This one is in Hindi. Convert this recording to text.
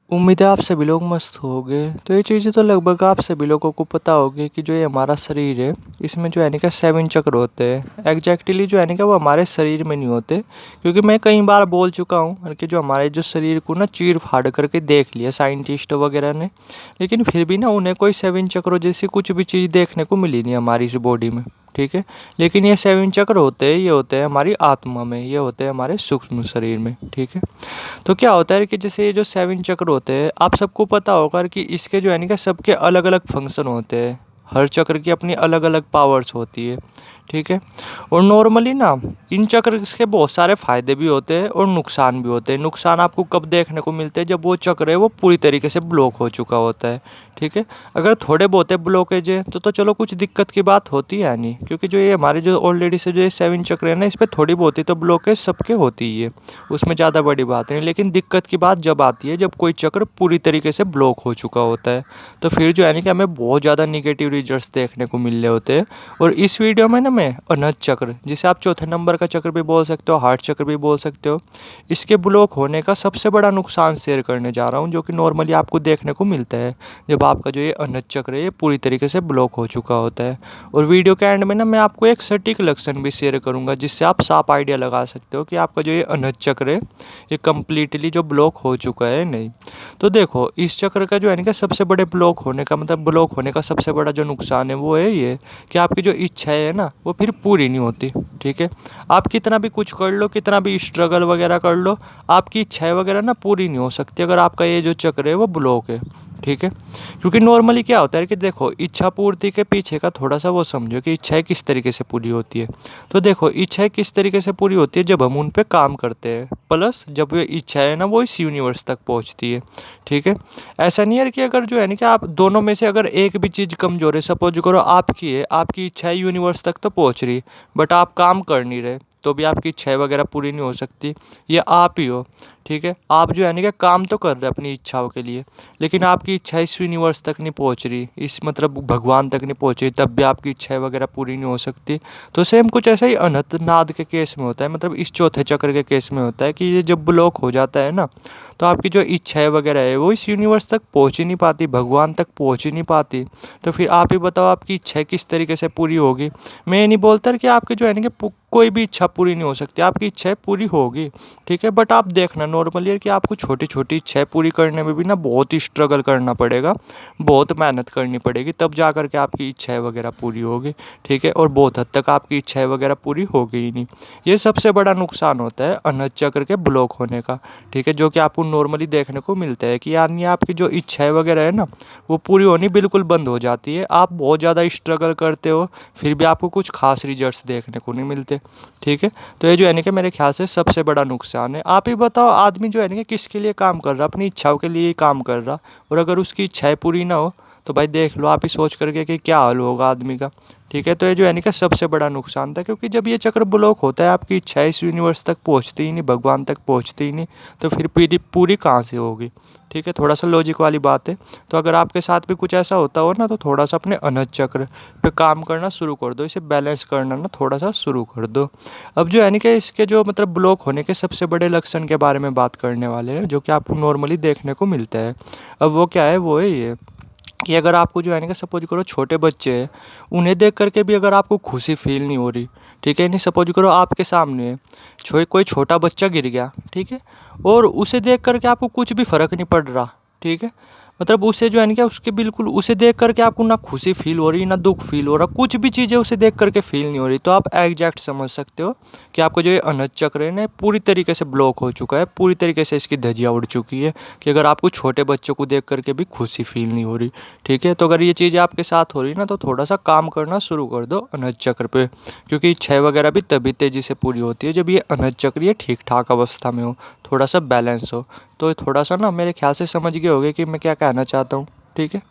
उम्मीद है आप सभी लोग मस्त होंगे। तो ये चीज़ें तो लगभग आप सभी लोगों को पता होगी कि जो ये हमारा शरीर है इसमें जो है ना क्या 7 चक्र होते हैं। एग्जैक्टली जो है ना क्या वो हमारे शरीर में नहीं होते, क्योंकि मैं कई बार बोल चुका हूँ कि जो हमारे जो शरीर को ना चीर फाड़ करके देख लिया साइंटिस्ट वगैरह ने, लेकिन फिर भी ना उन्हें कोई 7 चक्रों जैसी कुछ भी चीज़ देखने को मिली नहीं हमारी इस बॉडी में। ठीक है, लेकिन ये 7 चक्र होते हैं, ये होते हैं हमारी आत्मा में, ये होते हैं हमारे सूक्ष्म शरीर में। ठीक है, तो क्या होता है कि जैसे ये जो 7 चक्र होते हैं आप सबको पता होगा कि इसके जो है ना कि सबके अलग अलग फंक्शन होते हैं। हर चक्र की अपनी अलग अलग पावर्स होती है। ठीक है, और नॉर्मली ना इन चक्र के बहुत सारे फायदे भी होते हैं और नुकसान भी होते हैं। नुकसान आपको कब देखने को मिलते हैं? जब वो चक्र है वो पूरी तरीके से ब्लॉक हो चुका होता है। ठीक है, अगर थोड़े बहुत ब्लॉकेज है तो चलो कुछ दिक्कत की बात होती है नहीं, क्योंकि जो ये हमारे जो ऑलरेडी से जो ये 7 चक्र है ना इस पर थोड़ी बहुत ही तो ब्लॉकेज सबके होती ही है, उसमें ज़्यादा बड़ी बात नहीं। लेकिन दिक्कत की बात जब आती है जब कोई चक्र पूरी तरीके से ब्लॉक हो चुका होता है, तो फिर जो है ना कि हमें बहुत ज़्यादा निगेटिव रिजल्ट्स देखने को मिल रहे होते हैं। और इस वीडियो में ना मैं अनहद चक्र, जिसे आप चौथे नंबर का चक्र भी बोल सकते हो, हार्ट चक्र भी बोल सकते हो, इसके ब्लॉक होने का सबसे बड़ा नुकसान शेयर करने जा रहा हूँ, जो कि नॉर्मली आपको देखने को मिलता है जब आपका जो ये अनहद चक्र है ये पूरी तरीके से ब्लॉक हो चुका होता है। और वीडियो के एंड में ना मैं आपको एक सटीक लक्षण भी शेयर करूँगा जिससे आप साफ आइडिया लगा सकते हो कि आपका जो ये अनहद चक्र है ये कम्प्लीटली जो ब्लॉक हो चुका है नहीं। तो देखो इस चक्र का जो है ना सबसे बड़े ब्लॉक होने का मतलब ब्लॉक होने का सबसे बड़ा जो नुकसान है वो है ये कि आपकी जो इच्छा है ना वो फिर पूरी नहीं होती। ठीक है, आप कितना भी कुछ कर लो, कितना भी स्ट्रगल वगैरह कर लो, आपकी इच्छाएं वगैरह ना पूरी नहीं हो सकती अगर आपका ये जो चक्र है वो ब्लॉक है। ठीक है, क्योंकि नॉर्मली क्या होता है कि देखो इच्छा पूर्ति के पीछे का थोड़ा सा वो समझो कि इच्छाएं किस तरीके से पूरी होती है। तो देखो इच्छाएं किस तरीके से पूरी होती है जब हम उन पे काम करते हैं, प्लस जब ये इच्छा है ना वो इस यूनिवर्स तक पहुंचती है। ठीक है, ऐसा नहीं है कि अगर जो है ना कि आप दोनों में से अगर एक भी चीज़ कमजोर है, सपोज करो आपकी है, आपकी इच्छा है यूनिवर्स तक तो पहुंच रही बट आप काम कर नहीं रहे, तो भी आपकी इच्छाएं वगैरह पूरी नहीं हो सकती। ये आप ही हो। ठीक है, आप जो है ना कि काम तो कर रहे हैं अपनी इच्छाओं के लिए, लेकिन आपकी इच्छा इस यूनिवर्स तक नहीं पहुंच रही, इस मतलब भगवान तक नहीं पहुंच रही, तब भी आपकी इच्छाएं वगैरह पूरी नहीं हो सकती। तो सेम कुछ ऐसा ही अनंत नाद के केस में होता है, मतलब इस चौथे चक्र के केस में होता है कि ये जब ब्लॉक हो जाता है ना तो आपकी जो इच्छाएं वगैरह है वो इस यूनिवर्स तक पहुंच ही नहीं पाती, भगवान तक पहुंच ही नहीं पाती। तो फिर आप ही बताओ आपकी इच्छाएं किस तरीके से पूरी होगी? मैं ये नहीं बोलता कि आपके जो है ना कि कोई भी इच्छा पूरी नहीं हो सकती, आपकी इच्छाएं पूरी होगी। ठीक है, बट आप देखना नॉर्मली है कि आपको छोटी छोटी इच्छाएं पूरी करने में भी ना बहुत ही स्ट्रगल करना पड़ेगा, बहुत मेहनत करनी पड़ेगी, तब जा कर के आपकी इच्छाएं वगैरह पूरी होगी। ठीक है, और बहुत हद तक आपकी इच्छाएं वगैरह पूरी होगी ही नहीं। ये सबसे बड़ा नुकसान होता है अनहद चक्र के ब्लॉक होने का। ठीक है, जो कि आपको नॉर्मली देखने को मिलता है कि यानी आपकी जो इच्छाएं वगैरह है ना वो पूरी होनी बिल्कुल बंद हो जाती है। आप बहुत ज़्यादा स्ट्रगल करते हो फिर भी आपको कुछ खास रिजल्ट्स देखने को नहीं मिलते। ठीक है, तो ये जो है ना कि मेरे ख्याल से सबसे बड़ा नुकसान है। आप ही बताओ आदमी जो है ना कि किसके लिए काम कर रहा, अपनी इच्छाओं के लिए ही काम कर रहा, और अगर उसकी इच्छाएं पूरी ना हो तो भाई देख लो आप ही सोच करके कि क्या हाल होगा आदमी का। ठीक है, तो ये जो है ना कि सबसे बड़ा नुकसान था, क्योंकि जब ये चक्र ब्लॉक होता है आपकी इच्छाएं इस यूनिवर्स तक पहुंचती ही नहीं, भगवान तक पहुंचती ही नहीं, तो फिर पूरी पूरी कहाँ से होगी? ठीक है, थोड़ा सा लॉजिक वाली बात है। तो अगर आपके साथ भी कुछ ऐसा होता हो ना तो थोड़ा सा अपने अनहद चक्र पे काम करना शुरू कर दो, इसे बैलेंस करना ना थोड़ा सा शुरू कर दो। अब जो है ना कि इसके जो मतलब ब्लॉक होने के सबसे बड़े लक्षण के बारे में बात करने वाले हैं, जो कि आपको नॉर्मली देखने को मिलता है। अब वो क्या है? वो है ये कि अगर आपको जो है ना कि सपोज करो छोटे बच्चे हैं, उन्हें देख करके भी अगर आपको खुशी फील नहीं हो रही, ठीक है, नहीं सपोज करो आपके सामने है कोई छोटा बच्चा गिर गया, ठीक है, और उसे देख करके आपको कुछ भी फर्क नहीं पड़ रहा। ठीक है, मतलब उसे जो है ना कि उसके बिल्कुल उसे देख करके आपको ना खुशी फील हो रही ना दुख फील हो रहा, कुछ भी चीज़ें उसे देख करके फील नहीं हो रही, तो आप एग्जैक्ट समझ सकते हो कि आपको जो ये अनहद चक्र है ना पूरी तरीके से ब्लॉक हो चुका है, पूरी तरीके से इसकी धज्जियाँ उड़ चुकी है कि अगर आपको छोटे बच्चों को देख करके भी खुशी फील नहीं हो रही। ठीक है, तो अगर ये चीज़ें आपके साथ हो रही ना तो थोड़ा सा काम करना शुरू कर दो अनहद चक्र पे, क्योंकि इच्छाएं वगैरह भी तभी तेज़ी से पूरी होती है जब ये अनहद चक्र ये ठीक ठाक अवस्था में हो, थोड़ा सा बैलेंस हो। तो थोड़ा सा ना मेरे ख्याल से समझ गए होगे कि मैं क्या कहना चाहता हूँ। ठीक है।